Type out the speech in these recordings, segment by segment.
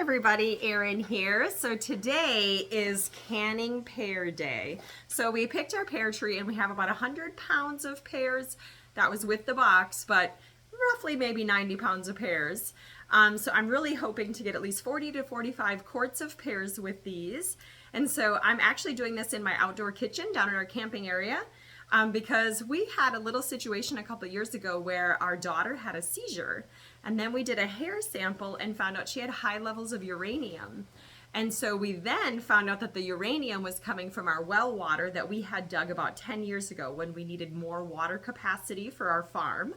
everybody, Erin here. So today is canning pear day. So we picked our pear tree and we have about 100 pounds of pears. That was with the box, but roughly maybe 90 pounds of pears. So I'm really hoping to get at least 40 to 45 quarts of pears with these. And so I'm actually doing this in my outdoor kitchen down in our camping area. Because we had a little situation a couple years ago where our daughter had a seizure, and then we did a hair sample and found out she had high levels of uranium. And so we then found out that the uranium was coming from our well water that we had dug about 10 years ago when we needed more water capacity for our farm.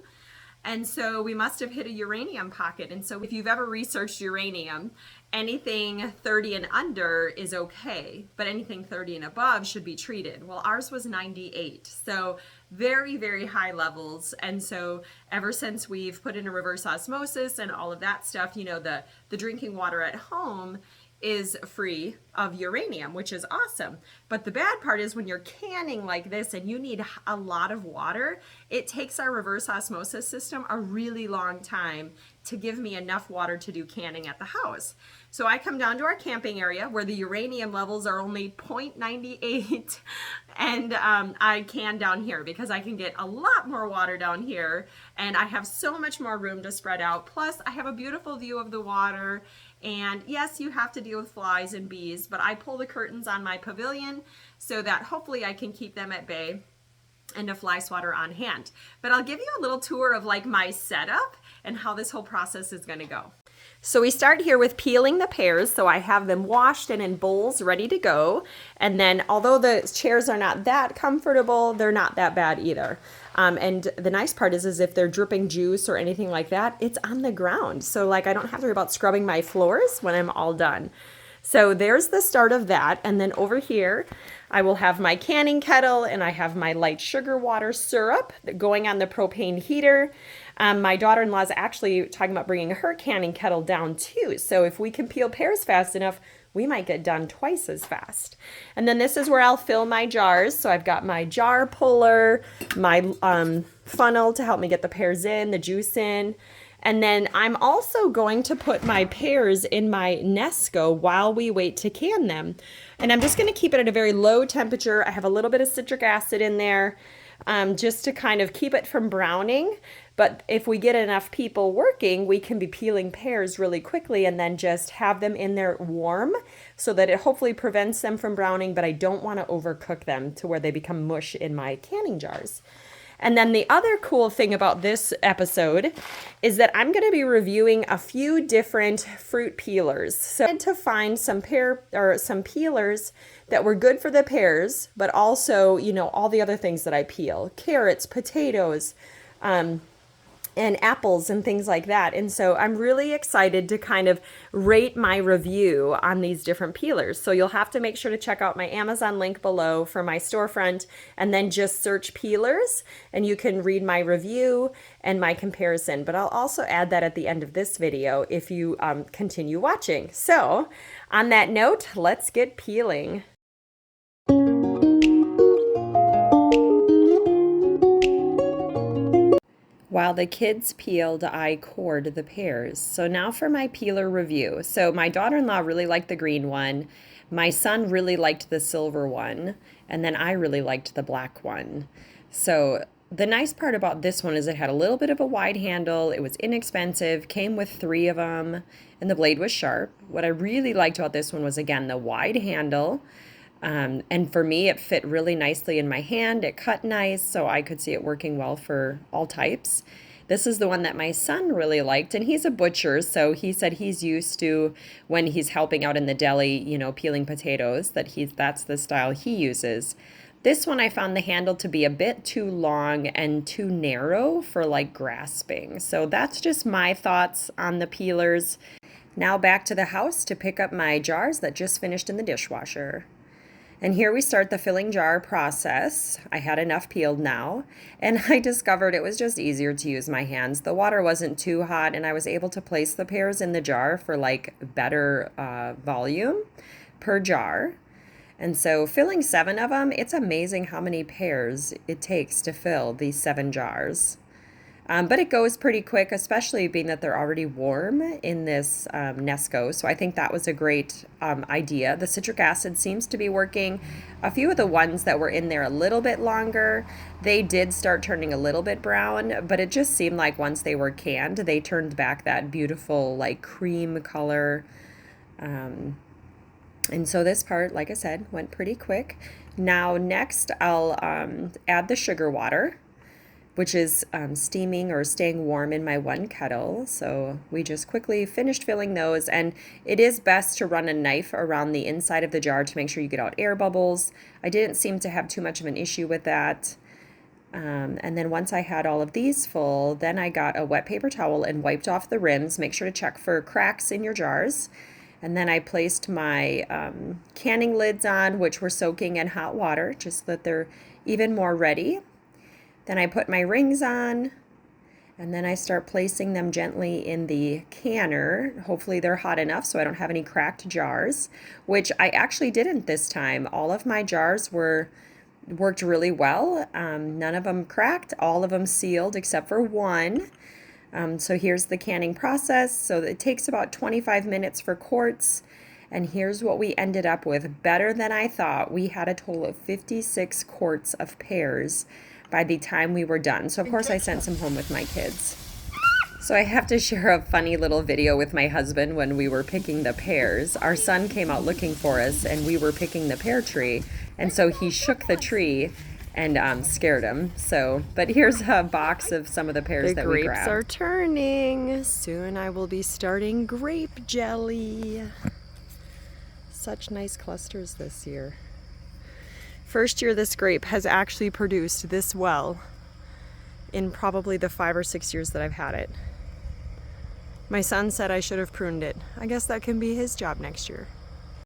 And so we must have hit a uranium pocket. And so if you've ever researched uranium, anything 30 and under is okay, but anything 30 and above should be treated. Well, ours was 98, so very, very high levels. And so ever since we've put in a reverse osmosis and all of that stuff, you know, the drinking water at home is free of uranium, which is awesome. But the bad part is when you're canning like this and you need a lot of water, it takes our reverse osmosis system a really long time to give me enough water to do canning at the house. So I come down to our camping area where the uranium levels are only 0.98 and I can down here because I can get a lot more water down here and I have so much more room to spread out. Plus I have a beautiful view of the water. And yes, you have to deal with flies and bees, but I pull the curtains on my pavilion so that hopefully I can keep them at bay and a fly swatter on hand. But I'll give you a little tour of like my setup and how this whole process is going to go. So we start here with peeling the pears. So I have them washed and in bowls ready to go. And then although the chairs are not that comfortable, they're not that bad either. And the nice part is if they're dripping juice or anything like that, it's on the ground. So like I don't have to worry about scrubbing my floors when I'm all done. So there's the start of that. And then over here, I will have my canning kettle and I have my light sugar water syrup going on the propane heater. My daughter-in-law is actually talking about bringing her canning kettle down too. So if we can peel pears fast enough, we might get done twice as fast. And then this is where I'll fill my jars. So I've got my jar puller, my funnel to help me get the pears in, the juice in. And then I'm also going to put my pears in my Nesco while we wait to can them. And I'm just going to keep it at a very low temperature. I have a little bit of citric acid in there just to kind of keep it from browning. But if we get enough people working, we can be peeling pears really quickly and then just have them in there warm so that it hopefully prevents them from browning, but I don't want to overcook them to where they become mush in my canning jars. And then the other cool thing about this episode is that I'm going to be reviewing a few different fruit peelers. So I had to find some peelers that were good for the pears, but also, you know, all the other things that I peel, carrots, potatoes, and apples and things like that. And so I'm really excited to kind of rate my review on these different peelers. So you'll have to make sure to check out my Amazon link below for my storefront and then just search peelers and you can read my review and my comparison. But I'll also add that at the end of this video if you continue watching. So on that note, let's get peeling. While the kids peeled, I cored the pears. So now for my peeler review. So my daughter-in-law really liked the green one. My son really liked the silver one. And then I really liked the black one. So the nice part about this one is it had a little bit of a wide handle. It was inexpensive, came with 3 of them, and the blade was sharp. What I really liked about this one was, again, the wide handle. And for me, it fit really nicely in my hand. It cut nice, so I could see it working well for all types. This is the one that my son really liked, and he's a butcher, so he said he's used to, when he's helping out in the deli, you know, peeling potatoes, that's the style he uses. This one I found the handle to be a bit too long and too narrow for like grasping. So that's just my thoughts on the peelers. Now back to the house to pick up my jars that just finished in the dishwasher. And here we start the filling jar process. I had enough peeled now, and I discovered it was just easier to use my hands. The water wasn't too hot, and I was able to place the pears in the jar for like better volume per jar. And so filling 7 of them, it's amazing how many pears it takes to fill these 7 jars. But it goes pretty quick, especially being that they're already warm in this Nesco. So I think that was a great idea. The citric acid seems to be working. A few of the ones that were in there a little bit longer, they did start turning a little bit brown, but it just seemed like once they were canned, they turned back that beautiful like cream color. And so this part, like I said, went pretty quick. Now next I'll add the sugar water, which is steaming or staying warm in my one kettle. So we just quickly finished filling those, and it is best to run a knife around the inside of the jar to make sure you get out air bubbles. I didn't seem to have too much of an issue with that. And then once I had all of these full, then I got a wet paper towel and wiped off the rims. Make sure to check for cracks in your jars. And then I placed my canning lids on, which were soaking in hot water, just so that they're even more ready. Then I put my rings on, and then I start placing them gently in the canner. Hopefully they're hot enough so I don't have any cracked jars, which I actually didn't this time. All of my jars worked really well. None of them cracked, all of them sealed except for one. So here's the canning process. So it takes about 25 minutes for quarts. And here's what we ended up with. Better than I thought. We had a total of 56 quarts of pears by the time we were done. So of course I sent some home with my kids. So I have to share a funny little video with my husband when we were picking the pears. Our son came out looking for us and we were picking the pear tree. And so he shook the tree and scared him. So, but here's a box of some of the pears that we grabbed. The grapes are turning. Soon I will be starting grape jelly. Such nice clusters this year. First year this grape has actually produced this well in probably the 5 or 6 years that I've had it. My son said I should have pruned it. I guess that can be his job next year.